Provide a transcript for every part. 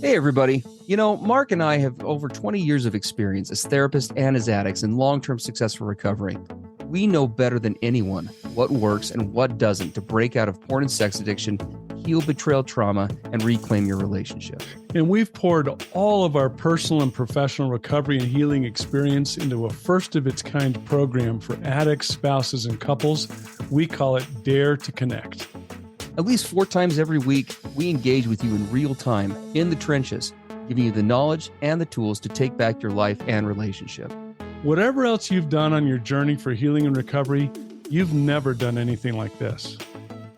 Hey, everybody. Mark and I have over 20 years of experience as therapists and as addicts in long-term successful recovery. We know better than anyone what works and what doesn't to break out of porn and sex addiction, heal betrayal trauma, and reclaim your relationship. And we've poured all of our personal and professional recovery and healing experience into a first-of-its-kind program for addicts, spouses, and couples. We call it Dare to Connect. At least 4 times every week, we engage with you in real time, in the trenches, giving you the knowledge and the tools to take back your life and relationship. Whatever else you've done on your journey for healing and recovery, you've never done anything like this.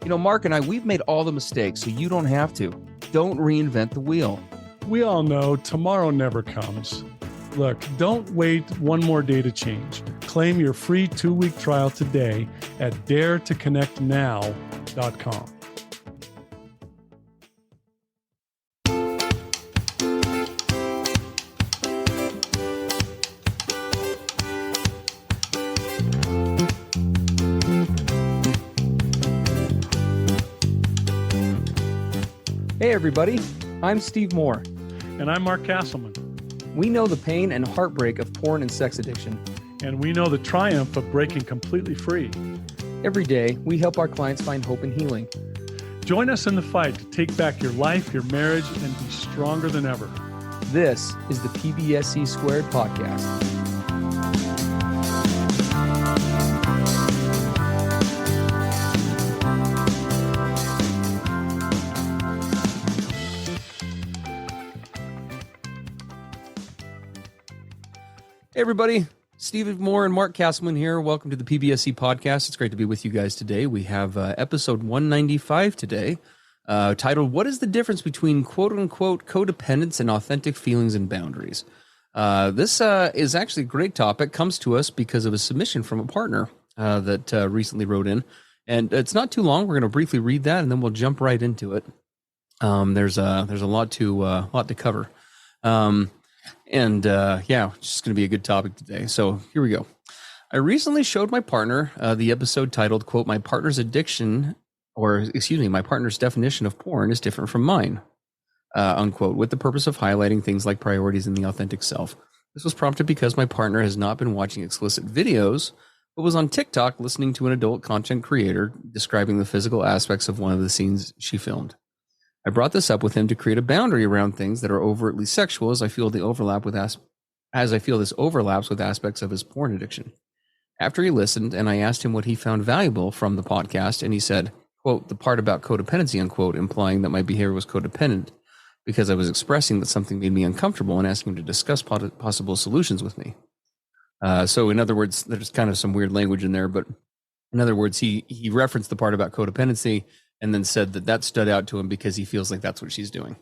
Mark and I, we've made all the mistakes, so you don't have to. Don't reinvent the wheel. We all know tomorrow never comes. Look, don't wait one more day to change. Claim your free 2-week trial today at daretoconnectnow.com. Hey, everybody. I'm Steve Moore. And I'm Mark Castleman. We know the pain and heartbreak of porn and sex addiction. And we know the triumph of breaking completely free. Every day, we help our clients find hope and healing. Join us in the fight to take back your life, your marriage, and be stronger than ever. This is the PBSE Squared podcast. Hey, everybody. Steve Moore and Mark Castleman here. Welcome to the PBSE podcast. It's great to be with you guys today. We have episode 195 today, titled, What is the Difference Between Quote-Unquote Codependence and Authentic Feelings and Boundaries? This is actually a great topic. Comes to us because of a submission from a partner that recently wrote in. And it's not too long. We're going to briefly read that, and then we'll jump right into it. There's a lot to cover. It's just going to be a good topic today. So here we go. I recently showed my partner the episode titled, quote, my partner's definition of porn is different from mine, unquote, with the purpose of highlighting things like priorities in the authentic self. This was prompted because my partner has not been watching explicit videos, but was on TikTok listening to an adult content creator describing the physical aspects of one of the scenes she filmed. I brought this up with him to create a boundary around things that are overtly sexual, as I feel this overlaps with aspects of his porn addiction. After he listened, and I asked him what he found valuable from the podcast, and he said, quote, the part about codependency, unquote, implying that my behavior was codependent because I was expressing that something made me uncomfortable and asking him to discuss possible solutions with me. So in other words, there's kind of some weird language in there, but in other words, he referenced the part about codependency and then said that stood out to him because he feels like that's what she's doing.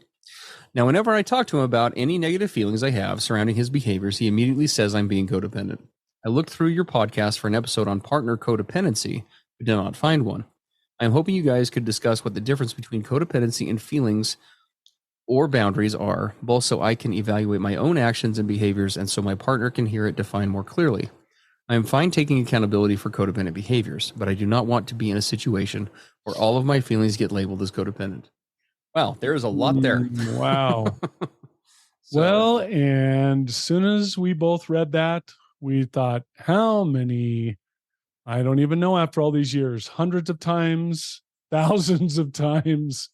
Now, whenever I talk to him about any negative feelings I have surrounding his behaviors, he immediately says I'm being codependent. I looked through your podcast for an episode on partner codependency, but did not find one. I'm hoping you guys could discuss what the difference between codependency and feelings or boundaries are, both so I can evaluate my own actions and behaviors and so my partner can hear it defined more clearly. I am fine taking accountability for codependent behaviors, but I do not want to be in a situation where all of my feelings get labeled as codependent. Well, there's a lot there. Wow. Well, and as soon as we both read that, we thought, how many, I don't even know after all these years, hundreds of times, thousands of times,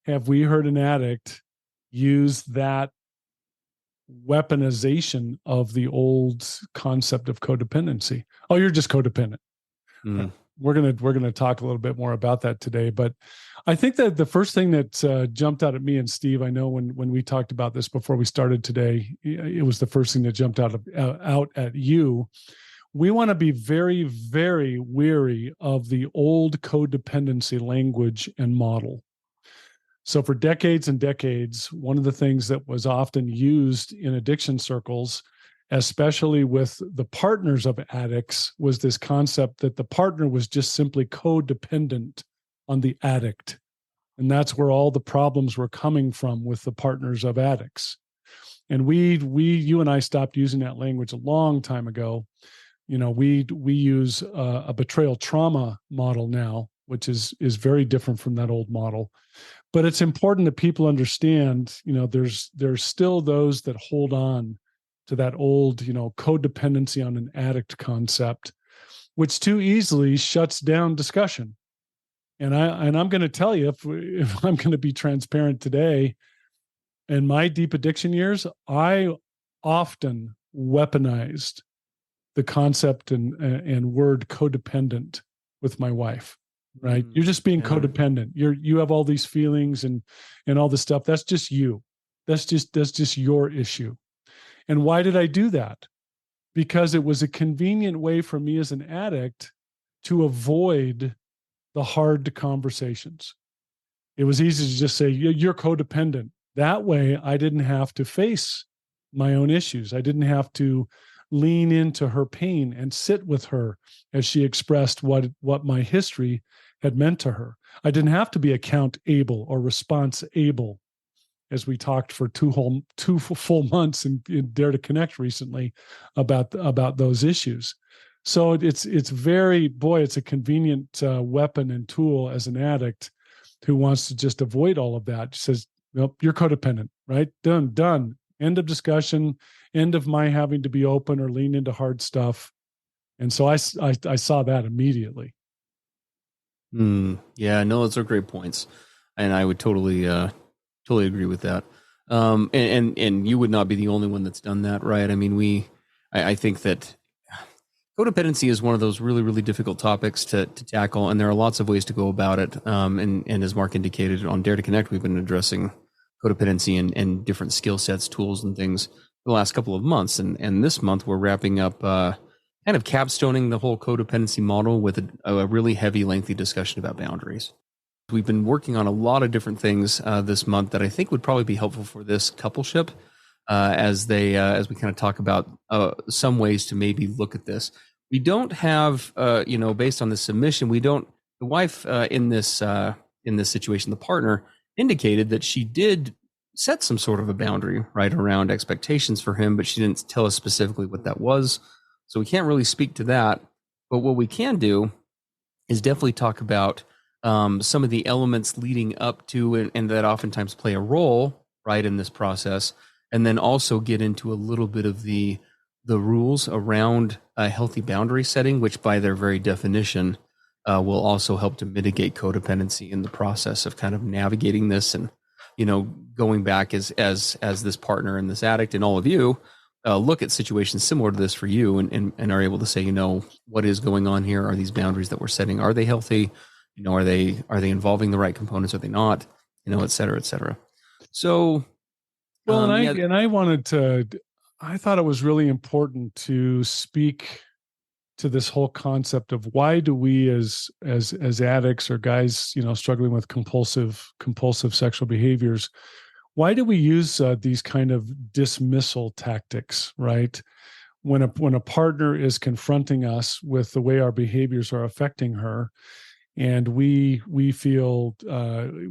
have we heard an addict use that weaponization of the old concept of codependency. Oh, you're just codependent. Mm. We're gonna talk a little bit more about that today. But I think that the first thing that jumped out at me and Steve, I know when we talked about this before we started today, it was the first thing that jumped out at you. We want to be very, very wary of the old codependency language and model. So for decades and decades, one of the things that was often used in addiction circles, especially with the partners of addicts, was this concept that the partner was just simply codependent on the addict. And that's where all the problems were coming from with the partners of addicts. And you and I stopped using that language a long time ago. We use a betrayal trauma model now, which is very different from that old model. But it's important that people understand, there's still those that hold on to that old, codependency on an addict concept, which too easily shuts down discussion. And I'm going to tell you, if I'm going to be transparent today, in my deep addiction years, I often weaponized the concept and word codependent with my wife. Right? You're just being codependent. You have all these feelings and all this stuff. That's just you. That's just your issue. And why did I do that? Because it was a convenient way for me as an addict to avoid the hard conversations. It was easy to just say, you're codependent. That way, I didn't have to face my own issues. I didn't have to lean into her pain and sit with her as she expressed what my history had meant to her. I didn't have to be account able or response able, as we talked for two full months in Dare to Connect recently about those issues. So it's a convenient weapon and tool as an addict who wants to just avoid all of that. She says, nope, you're codependent, right? Done. End of discussion. End of my having to be open or lean into hard stuff. And so I saw that immediately. Yeah, no, those are great points. And I would totally agree with that. And you would not be the only one that's done that, right? I mean, I think that codependency is one of those really, really difficult topics to tackle, and there are lots of ways to go about it. And as Mark indicated on Dare to Connect, we've been addressing codependency and different skill sets, tools, and things for the last couple of months. And this month we're wrapping up kind of capstoning the whole codependency model with a really heavy, lengthy discussion about boundaries. We've been working on a lot of different things this month that I think would probably be helpful for this coupleship as we kind of talk about some ways to maybe look at this. We don't have, based on the submission, the wife in this situation, the partner indicated that she did set some sort of a boundary right around expectations for him, but she didn't tell us specifically what that was. So we can't really speak to that. But what we can do is definitely talk about some of the elements leading up to and that oftentimes play a role right in this process, and then also get into a little bit of the rules around a healthy boundary setting, which by their very definition will also help to mitigate codependency in the process of kind of navigating this and going back as this partner and this addict and all of you look at situations similar to this for you and are able to say, what is going on here? Are these boundaries that we're setting, are they healthy? Are they involving the right components? Are they not? Et cetera, et cetera. So, well, I thought it was really important to speak to this whole concept of why do we as addicts or guys, struggling with compulsive sexual behaviors, why do we use these kind of dismissal tactics, right? When a partner is confronting us with the way our behaviors are affecting her, and we feel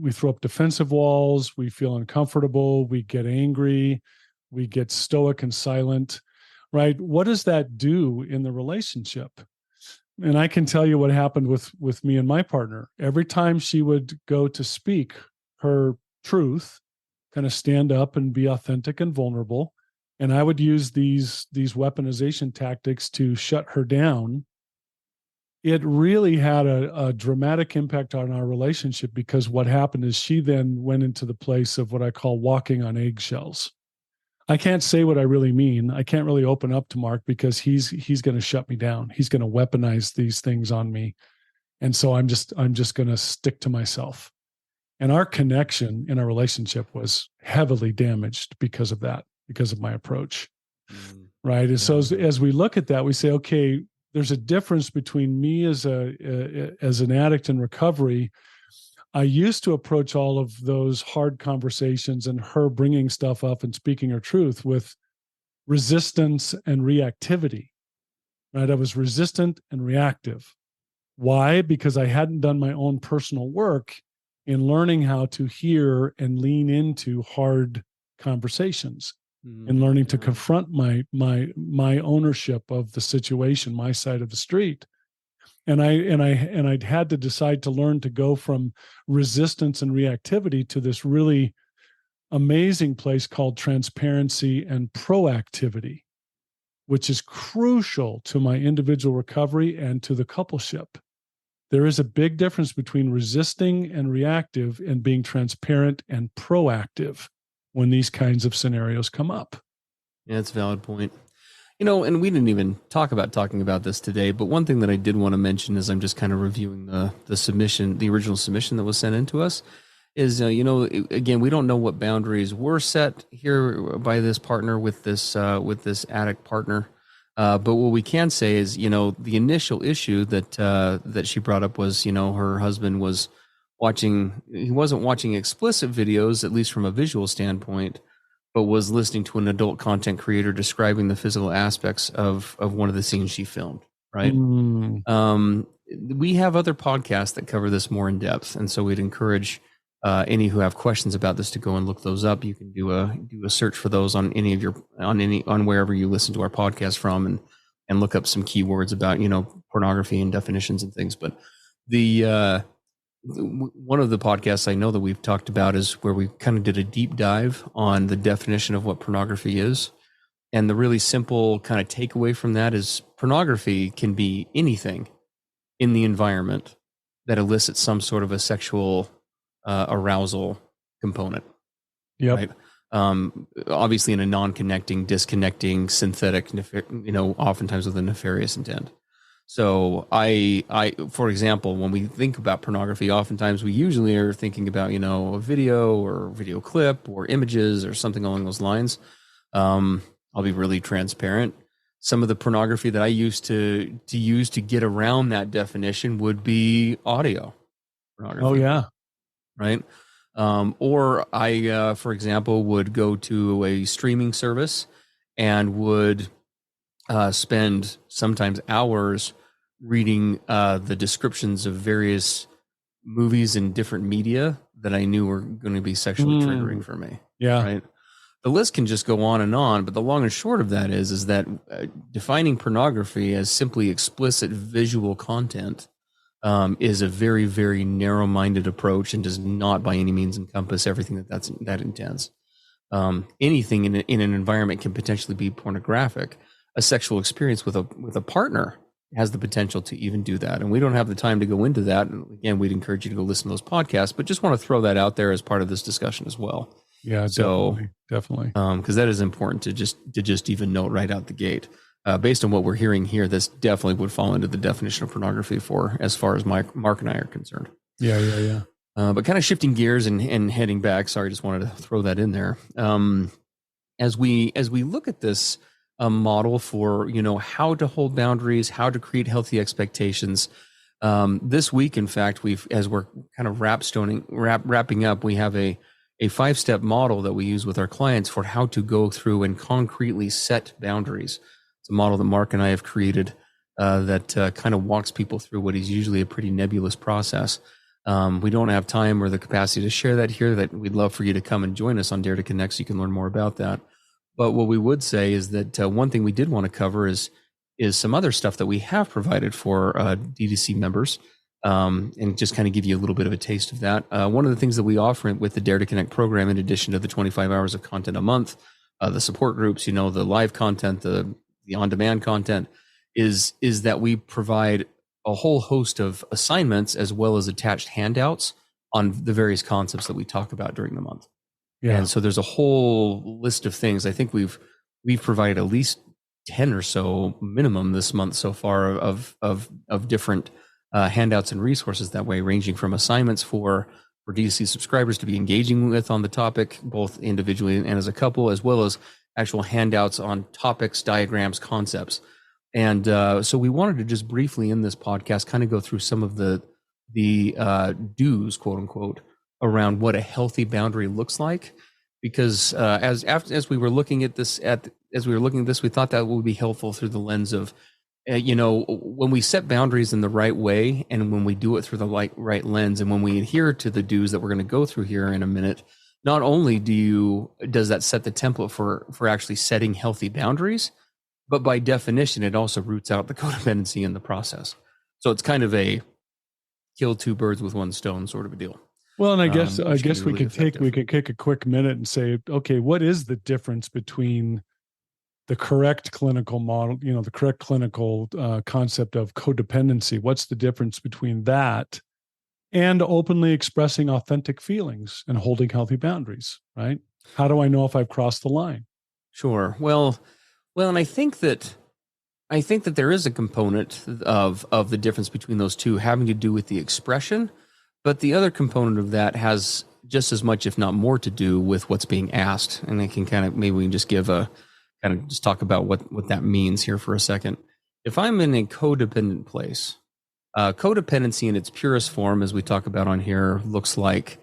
we throw up defensive walls, we feel uncomfortable, we get angry, we get stoic and silent, right? What does that do in the relationship? And I can tell you what happened with me and my partner. Every time she would go to speak her truth, kind of stand up and be authentic and vulnerable, and I would use these weaponization tactics to shut her down, it really had a dramatic impact on our relationship, because what happened is she then went into the place of what I call walking on eggshells. I can't say what I really mean. I can't really open up to Mark because he's going to shut me down. He's going to weaponize these things on me. And so I'm just going to stick to myself. And our connection in our relationship was heavily damaged because of that, because of my approach. Right. And so as we look at that, we say, okay, there's a difference between me as an addict in recovery. I used to approach all of those hard conversations and her bringing stuff up and speaking her truth with resistance and reactivity, right? I was resistant and reactive. Why? Because I hadn't done my own personal work in learning how to hear and lean into hard conversations and learning to confront my ownership of the situation, my side of the street. I'd had to decide to learn to go from resistance and reactivity to this really amazing place called transparency and proactivity, which is crucial to my individual recovery and to the coupleship. There is a big difference between resisting and reactive and being transparent and proactive when these kinds of scenarios come up. Yeah, that's a valid point. And we didn't even talking about this today, but one thing that I did want to mention as I'm just kind of reviewing the submission, the original submission that was sent in to us, is, again, we don't know what boundaries were set here by this partner with this addict partner. But what we can say is, the initial issue that she brought up was, her husband was he wasn't watching explicit videos, at least from a visual standpoint, but was listening to an adult content creator describing the physical aspects of one of the scenes she filmed. Right. We have other podcasts that cover this more in depth. And so we'd encourage any who have questions about this to go and look those up. You can do a search for those on on wherever you listen to our podcast from, and look up some keywords about pornography and definitions and things. But one of the podcasts I know that we've talked about is where we kind of did a deep dive on the definition of what pornography is. And the really simple kind of takeaway from that is pornography can be anything in the environment that elicits some sort of a sexual arousal component. Yep. Right. Obviously in a non-connecting, disconnecting, synthetic, oftentimes with a nefarious intent. So for example, when we think about pornography, oftentimes we usually are thinking about, a video or video clip or images or something along those lines. I'll be really transparent. Some of the pornography that I used to use to get around that definition would be audio pornography. Oh yeah. Right. Or I, for example, would go to a streaming service and would spend sometimes hours reading the descriptions of various movies and different media that I knew were going to be sexually triggering for me. Yeah. Right. The list can just go on and on, but the long and short of that is that defining pornography as simply explicit visual content is a very, very narrow-minded approach and does not by any means encompass everything that intends. Anything in an environment can potentially be pornographic. A sexual experience with a partner has the potential to even do that. And we don't have the time to go into that. And again, we'd encourage you to go listen to those podcasts, but just want to throw that out there as part of this discussion as well. Yeah, so definitely. Because that is important to just even note right out the gate. Based on what we're hearing here, this definitely would fall into the definition of pornography as far as Mark and I are concerned. Yeah. But kind of shifting gears and heading back. Sorry, just wanted to throw that in there. As we look at this model for how to hold boundaries, how to create healthy expectations. This week, in fact, as we're kind of wrapping up, we have a 5-step model that we use with our clients for how to go through and concretely set boundaries. It's a model that Mark and I have created that kind of walks people through what is usually a pretty nebulous process. We don't have time or the capacity to share that here. That we'd love for you to come and join us on Dare to Connect so you can learn more about that. But what we would say is that one thing we did want to cover is some other stuff that we have provided for DDC members, and just kind of give you a little bit of a taste of that. One of the things that we offer with the Dare to Connect program, in addition to the 25 hours of content a month, the support groups, the live content, the on-demand content, is that we provide a whole host of assignments as well as attached handouts on the various concepts that we talk about during the month. Yeah. And so there's a whole list of things. I think we've provided at least 10 or so minimum this month so far of different handouts and resources that way, ranging from assignments for DDC subscribers to be engaging with on the topic, both individually and as a couple, as well as actual handouts on topics, diagrams, concepts. And so we wanted to just briefly in this podcast kind of go through some of the do's, quote unquote, around what a healthy boundary looks like, because as we were looking at this, we thought that would be helpful through the lens of, when we set boundaries in the right way, and when we do it through the right lens, and when we adhere to the do's that we're going to go through here in a minute, not only does that set the template for actually setting healthy boundaries, but by definition, it also roots out the codependency in the process. So it's kind of a kill two birds with one stone sort of a deal. Well, and I guess which can be we really could effective. take a quick minute and say, okay, what is the difference between the correct clinical model, the correct clinical concept of codependency? What's the difference between that and openly expressing authentic feelings and holding healthy boundaries, right? How do I know if I've crossed the line? Sure. Well, and I think that there is a component of the difference between those two having to do with the expression, but the other component of that has just as much, if not more, to do with what's being asked. And I can maybe we can just just talk about what that means here for a second. If I'm in a codependent place, codependency in its purest form, as we talk about on here, looks like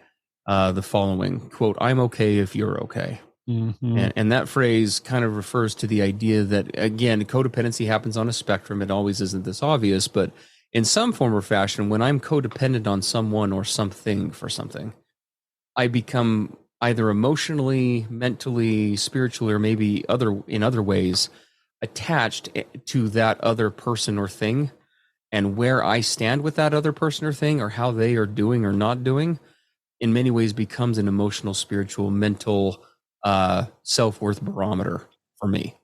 the following quote: "I'm okay if you're okay." Mm-hmm. And that phrase kind of refers to the idea that, again, codependency happens on a spectrum. It always isn't this obvious, but in some form or fashion, when I'm codependent on someone or something for something, I become either emotionally, mentally, spiritually, or maybe in other ways attached to that other person or thing. And where I stand with that other person or thing, or how they are doing or not doing, in many ways becomes an emotional, spiritual, mental self-worth barometer for me,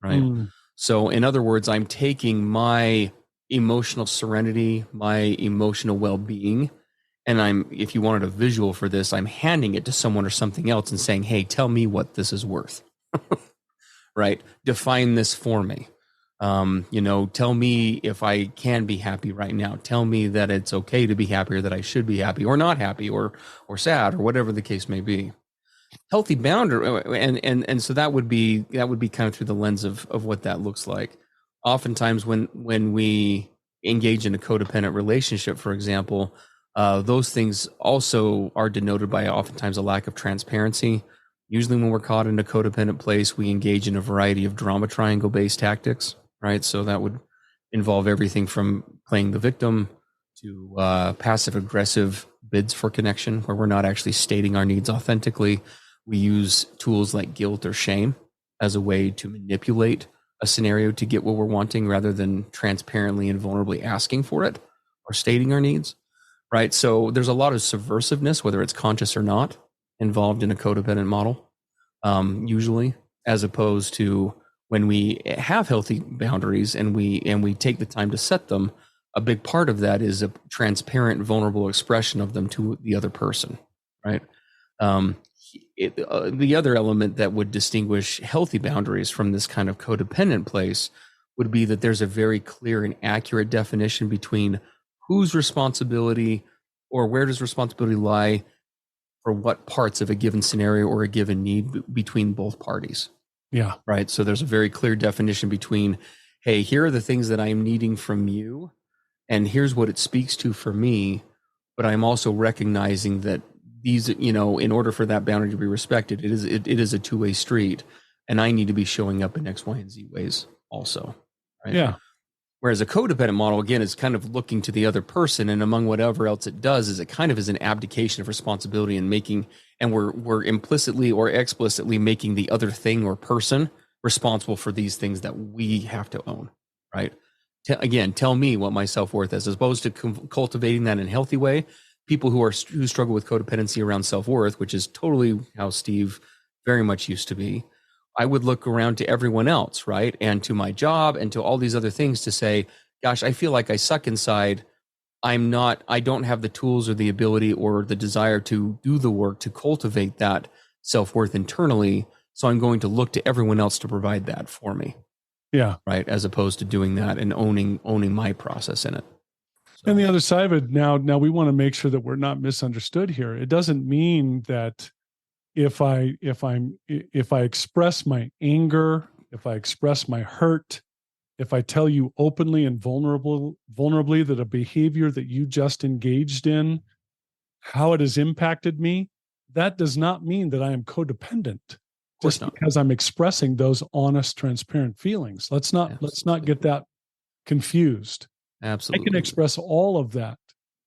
right? Mm. So in other words, I'm taking my emotional serenity, my emotional well-being, and if you wanted a visual for this, I'm handing it to someone or something else and saying, hey, tell me what this is worth. Right? Define this for me. Tell me if I can be happy right now. Tell me that it's okay to be happy, or that I should be happy or not happy, or sad, or whatever the case may be. Healthy boundary, and so that would be kind of through the lens of what that looks like. Oftentimes when we engage in a codependent relationship, for example, those things also are denoted by oftentimes a lack of transparency. Usually when we're caught in a codependent place, we engage in a variety of drama triangle based tactics, right? So that would involve everything from playing the victim to passive aggressive bids for connection, where we're not actually stating our needs authentically. We use tools like guilt or shame as a way to manipulate a scenario to get what we're wanting, rather than transparently and vulnerably asking for it or stating our needs, right? So there's a lot of subversiveness, whether it's conscious or not, involved in a codependent model, usually, as opposed to when we have healthy boundaries and we take the time to set them. A big part of that is a transparent, vulnerable expression of them to the other person, right? The other element that would distinguish healthy boundaries from this kind of codependent place would be that there's a very clear and accurate definition between whose responsibility, or where does responsibility lie for what parts of a given scenario or a given need between both parties. Yeah. Right. So there's a very clear definition between, hey, here are the things that I'm needing from you, and here's what it speaks to for me. But I'm also recognizing that these, in order for that boundary to be respected, it is a two-way street, and I need to be showing up in X, Y, and Z ways also. Right. Yeah. Whereas a codependent model, again, is kind of looking to the other person, and among whatever else it does, is it kind of is an abdication of responsibility and we're implicitly or explicitly making the other thing or person responsible for these things that we have to own, right? Again, tell me what my self-worth is, as opposed to cultivating that in a healthy way. People who struggle with codependency around self-worth, which is totally how Steve very much used to be, I would look around to everyone else, right? And to my job and to all these other things to say, gosh, I feel like I suck inside. I don't have the tools or the ability or the desire to do the work to cultivate that self-worth internally. So I'm going to look to everyone else to provide that for me. Yeah. Right. As opposed to doing that and owning my process in it. So. And the other side of it, now we want to make sure that we're not misunderstood here. It doesn't mean that if I express my anger, if I express my hurt, if I tell you openly and vulnerably that a behavior that you just engaged in, how it has impacted me, that does not mean that I am codependent. Just because I'm expressing those honest, transparent feelings. Let's not get that confused. Absolutely. I can express all of that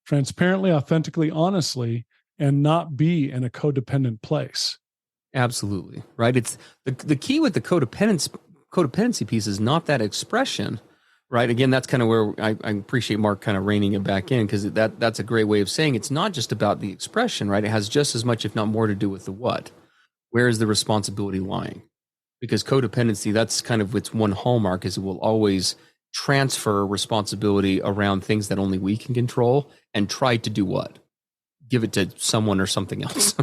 transparently, authentically, honestly, and not be in a codependent place. Absolutely. Right. It's the key with the codependency piece is not that expression, Right. Again, that's kind of where I appreciate Mark kind of reining it back in, because that's a great way of saying it's not just about the expression, right? It has just as much, if not more, to do with the what. Where is the responsibility lying? Because codependency, that's kind of its one hallmark, is it will always transfer responsibility around things that only we can control and try to do what? Give it to someone or something else,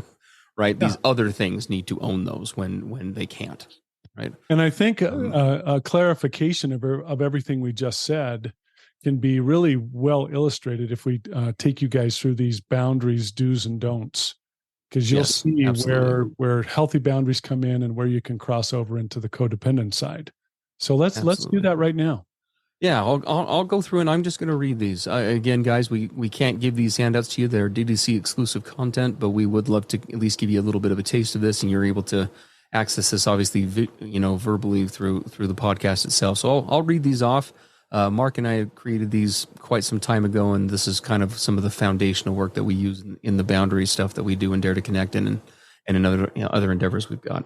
right? Yeah. These other things need to own those when they can't, right? And I think a clarification of everything we just said can be really well illustrated if we take you guys through these boundaries, do's and don'ts, because you'll see where healthy boundaries come in and where you can cross over into the codependent side. So let's do that right now. Yeah, I'll go through and I'm just going to read these. Again, guys, we can't give these handouts to you. They're DDC exclusive content, but we would love to at least give you a little bit of a taste of this, and you're able to access this, obviously, verbally through the podcast itself. So I'll read these off. Mark and I created these quite some time ago, and this is kind of some of the foundational work that we use in the boundary stuff that we do in Dare to Connect and in other endeavors we've got.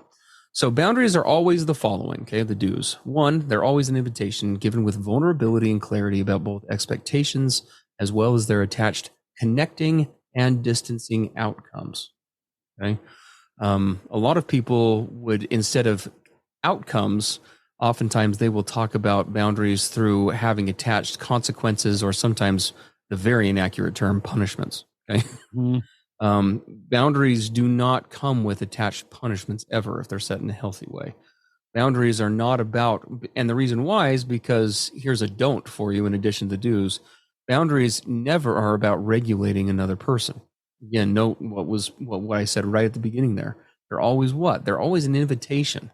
So boundaries are always the following, okay, the do's. One, they're always an invitation given with vulnerability and clarity about both expectations as well as their attached connecting and distancing outcomes, okay? A lot of people would, instead of outcomes, oftentimes they will talk about boundaries through having attached consequences, or sometimes the very inaccurate term, punishments, okay? Mm-hmm. Boundaries do not come with attached punishments ever if they're set in a healthy way. Boundaries are not about, and the reason why is because here's a don't for you in addition to do's. Boundaries never are about regulating another person. Again, note what I said right at the beginning there. They're always what? They're always an invitation,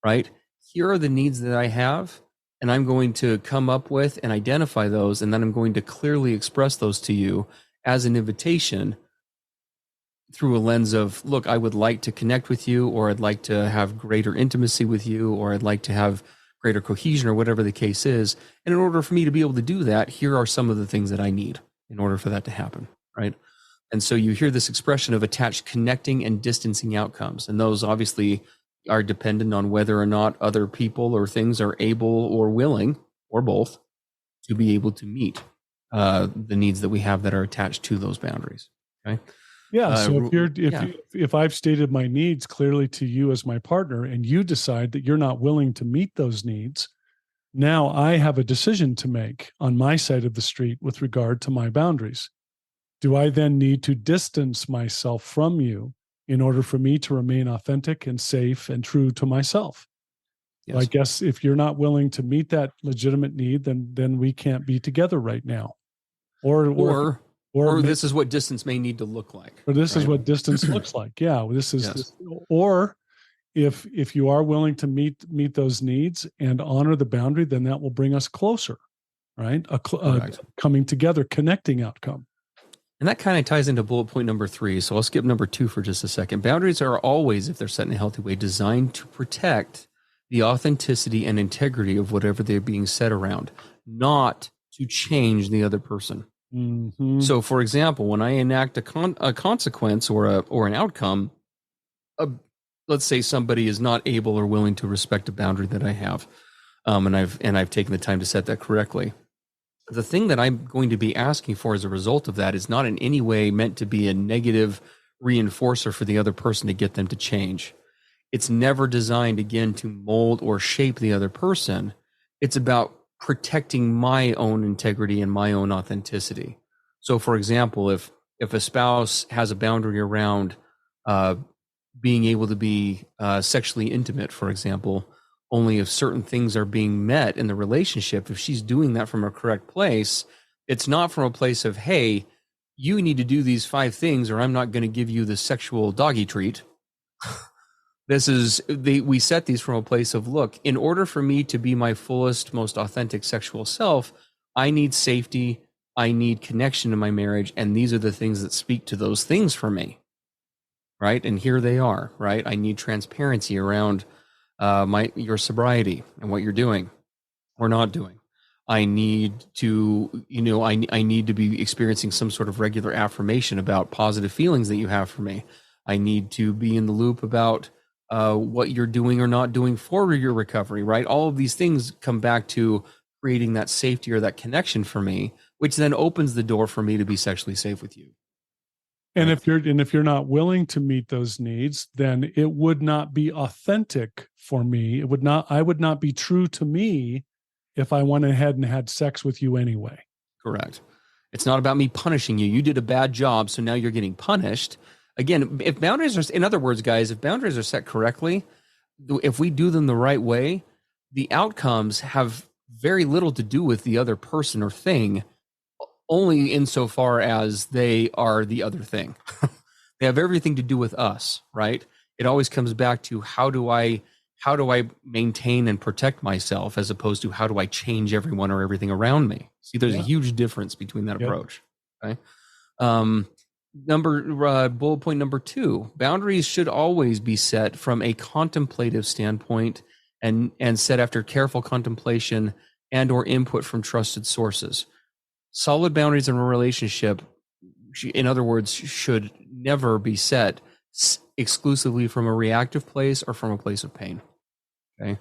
right? Here are the needs that I have, and I'm going to come up with and identify those, and then I'm going to clearly express those to you as an invitation through a lens of, look, I would like to connect with you, or I'd like to have greater intimacy with you, or I'd like to have greater cohesion, or whatever the case is. And in order for me to be able to do that, here are some of the things that I need in order for that to happen, right? And so you hear this expression of attached connecting and distancing outcomes. And those obviously are dependent on whether or not other people or things are able or willing, or both, to be able to meet the needs that we have that are attached to those boundaries, okay? Yeah. So if I've stated my needs clearly to you as my partner, and you decide that you're not willing to meet those needs, now I have a decision to make on my side of the street with regard to my boundaries. Do I then need to distance myself from you in order for me to remain authentic and safe and true to myself? Yes. Well, I guess if you're not willing to meet that legitimate need, then we can't be together right now. Or this is what distance may need to look like. Or this is what distance looks like. Yeah, this is. Yes. Or if you are willing to meet those needs and honor the boundary, then that will bring us closer, right? A coming together, connecting outcome. And that kind of ties into bullet point number 3. So I'll skip number 2 for just a second. Boundaries are always, if they're set in a healthy way, designed to protect the authenticity and integrity of whatever they're being set around, not to change the other person. Mm-hmm. So, for example, when I enact a consequence or an outcome, let's say somebody is not able or willing to respect a boundary that I have, and I've taken the time to set that correctly. The thing that I'm going to be asking for as a result of that is not in any way meant to be a negative reinforcer for the other person to get them to change. It's never designed, again, to mold or shape the other person. It's about protecting my own integrity and my own authenticity. So, for example, if a spouse has a boundary around being able to be sexually intimate, for example, only if certain things are being met in the relationship, if she's doing that from a correct place, it's not from a place of, hey, you need to do these 5 things or I'm not going to give you the sexual doggy treat. We set these from a place of, look, in order for me to be my fullest, most authentic sexual self, I need safety, I need connection in my marriage, and these are the things that speak to those things for me, right? And here they are, right? I need transparency around your sobriety and what you're doing or not doing. I need to, I need to be experiencing some sort of regular affirmation about positive feelings that you have for me. I need to be in the loop about what you're doing or not doing for your recovery, right? All of these things come back to creating that safety or that connection for me, which then opens the door for me to be sexually safe with you. And Right? if you're not willing to meet those needs, then it would not be authentic for me. I would not be true to me if I went ahead and had sex with you anyway. Correct. It's not about me punishing you. You did a bad job, so now you're getting punished. Again, if boundaries are, in other words, guys, if boundaries are set correctly, if we do them the right way, the outcomes have very little to do with the other person or thing, only insofar as they are the other thing. They have everything to do with us, right? It always comes back to how do I maintain and protect myself, as opposed to how do I change everyone or everything around me. See, there's a huge difference between that approach. Okay. Bullet point number 2, boundaries should always be set from a contemplative standpoint and set after careful contemplation and or input from trusted sources. Solid boundaries in a relationship, in other words, should never be set exclusively from a reactive place or from a place of pain. Okay.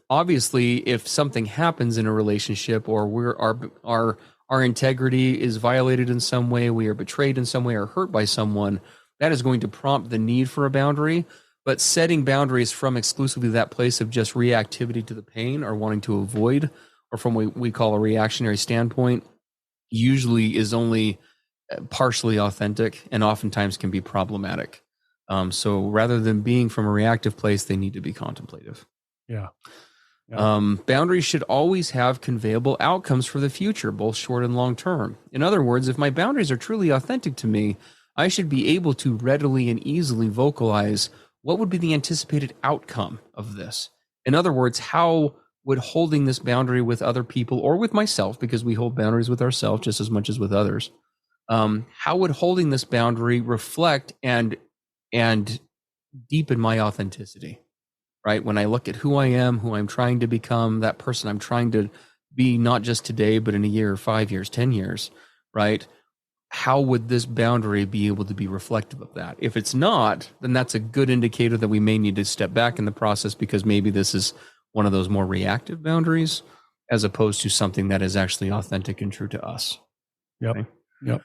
Obviously, if something happens in a relationship, or our integrity is violated in some way, we are betrayed in some way, or hurt by someone, that is going to prompt the need for a boundary. But setting boundaries from exclusively that place of just reactivity to the pain or wanting to avoid, or from what we call a reactionary standpoint, usually is only partially authentic and oftentimes can be problematic. So rather than being from a reactive place, they need to be contemplative. Yeah. Boundaries should always have conveyable outcomes for the future, both short and long term. In other words, if my boundaries are truly authentic to me, I should be able to readily and easily vocalize what would be the anticipated outcome of this. In other words, how would holding this boundary with other people or with myself, because we hold boundaries with ourselves just as much as with others, how would holding this boundary reflect and deepen my authenticity? Right? When I look at who I am, who I'm trying to become, that person I'm trying to be, not just today, but in a year, 5 years, 10 years, right? How would this boundary be able to be reflective of that? If it's not, then that's a good indicator that we may need to step back in the process, because maybe this is one of those more reactive boundaries as opposed to something that is actually authentic and true to us. Yep. Okay? Yep.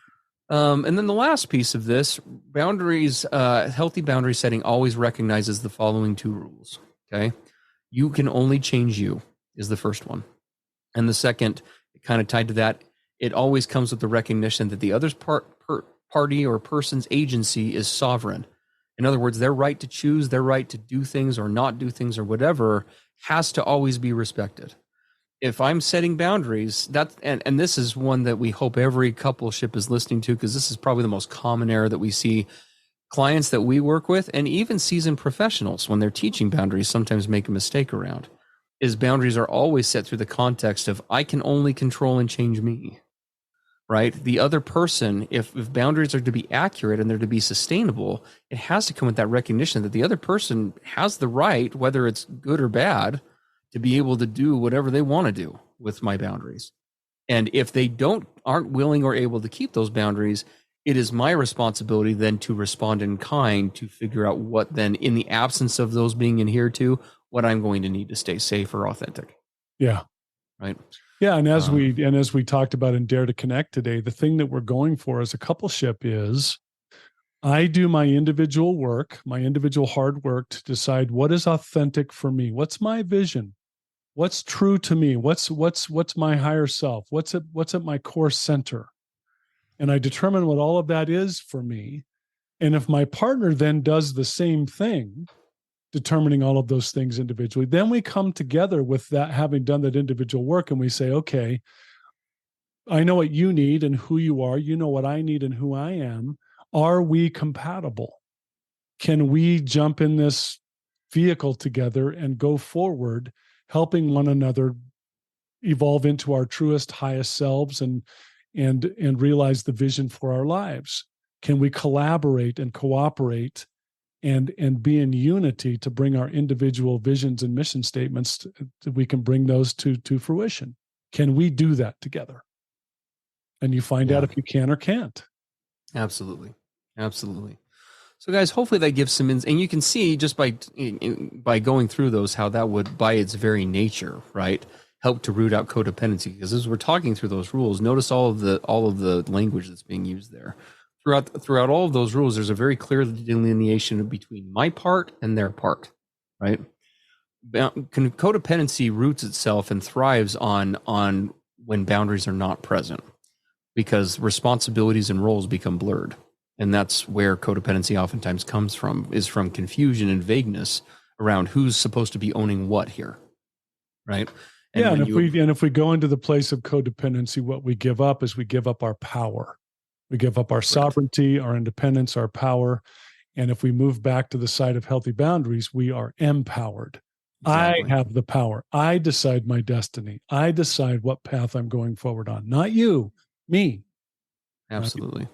And then the last piece of this, boundaries, healthy boundary setting always recognizes the following 2 rules. Okay. You can only change you is the first one. And the second, kind of tied to that, it always comes with the recognition that the other party or person's agency is sovereign. In other words, their right to choose, their right to do things or not do things or whatever has to always be respected. If I'm setting boundaries, and this is one that we hope every coupleship is listening to, because this is probably the most common error that we see clients that we work with, and even seasoned professionals, when they're teaching boundaries, sometimes make a mistake around, is boundaries are always set through the context of I can only control and change me, right? The other person, if boundaries are to be accurate and they're to be sustainable, it has to come with that recognition that the other person has the right, whether it's good or bad, to be able to do whatever they want to do with my boundaries. And if they aren't willing or able to keep those boundaries, it is my responsibility then to respond in kind to figure out what then, in the absence of those being adhered to, what I'm going to need to stay safe or authentic. Yeah. Right. Yeah. And as we talked about in Dare to Connect today, the thing that we're going for as a coupleship is I do my individual work, my individual hard work to decide what is authentic for me. What's my vision? What's true to me? What's my higher self? What's at my core center? And I determine what all of that is for me. And if my partner then does the same thing, determining all of those things individually, then we come together with that, having done that individual work, and we say, okay, I know what you need and who you are. You know what I need and who I am. Are we compatible? Can we jump in this vehicle together and go forward, helping one another evolve into our truest, highest selves and realize the vision for our lives? Can we collaborate and cooperate and be in unity to bring our individual visions and mission statements that we can bring those to fruition? Can we do that together? And you find out if you can or can't. Absolutely. Absolutely. So guys, hopefully that gives some and you can see just by going through those, how that would, by its very nature, right, help to root out codependency. Because as we're talking through those rules, notice all of the language that's being used there. Throughout all of those rules, there's a very clear delineation between my part and their part, right? Codependency roots itself and thrives on when boundaries are not present, because responsibilities and roles become blurred. And that's where codependency oftentimes comes from, is from confusion and vagueness around who's supposed to be owning what here, right? And if we go into the place of codependency, what we give up is we give up our power. We give up our sovereignty, our independence, our power. And if we move back to the side of healthy boundaries, we are empowered. Exactly. I have the power. I decide my destiny. I decide what path I'm going forward on. Not you, me. Absolutely.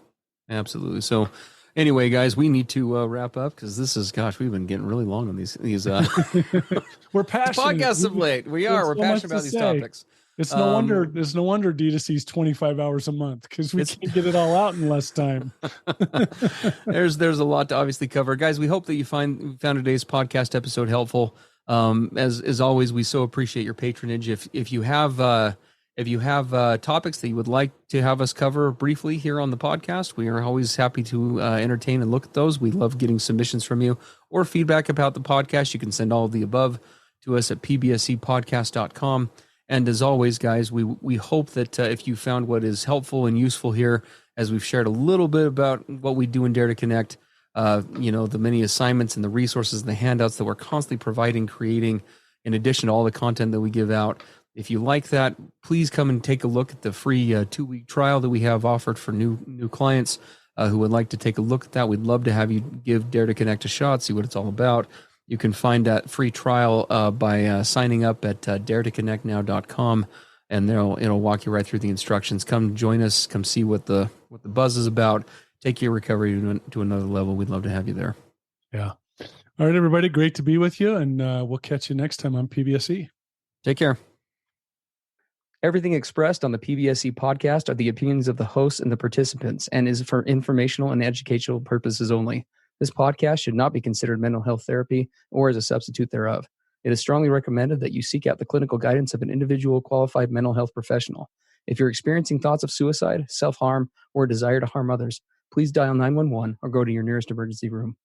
Absolutely. So anyway, guys, we need to wrap up, because this is, gosh, we've been getting really long on these we're passionate. Podcasts of late. We're passionate about these topics. It's no wonder D2C's 25 hours a month, because we can't get it all out in less time. There's a lot to obviously cover. Guys, we hope that you found today's podcast episode helpful. As always, we so appreciate your patronage. If you have topics that you would like to have us cover briefly here on the podcast, we are always happy to entertain and look at those. We love getting submissions from you or feedback about the podcast. You can send all of the above to us at pbsepodcast.com. And as always, guys, we hope that if you found what is helpful and useful here, as we've shared a little bit about what we do in Dare to Connect, the many assignments and the resources and the handouts that we're constantly providing, creating, in addition to all the content that we give out. If you like that, please come and take a look at the free 2-week trial that we have offered for new clients who would like to take a look at that. We'd love to have you give Dare to Connect a shot, see what it's all about. You can find that free trial by signing up at daretoconnectnow.com, and it'll walk you right through the instructions. Come join us. Come see what the buzz is about. Take your recovery to another level. We'd love to have you there. Yeah. All right, everybody. Great to be with you, and we'll catch you next time on PBSE. Take care. Everything expressed on the PBSE podcast are the opinions of the hosts and the participants, and is for informational and educational purposes only. This podcast should not be considered mental health therapy or as a substitute thereof. It is strongly recommended that you seek out the clinical guidance of an individual qualified mental health professional. If you're experiencing thoughts of suicide, self-harm, or a desire to harm others, please dial 911 or go to your nearest emergency room.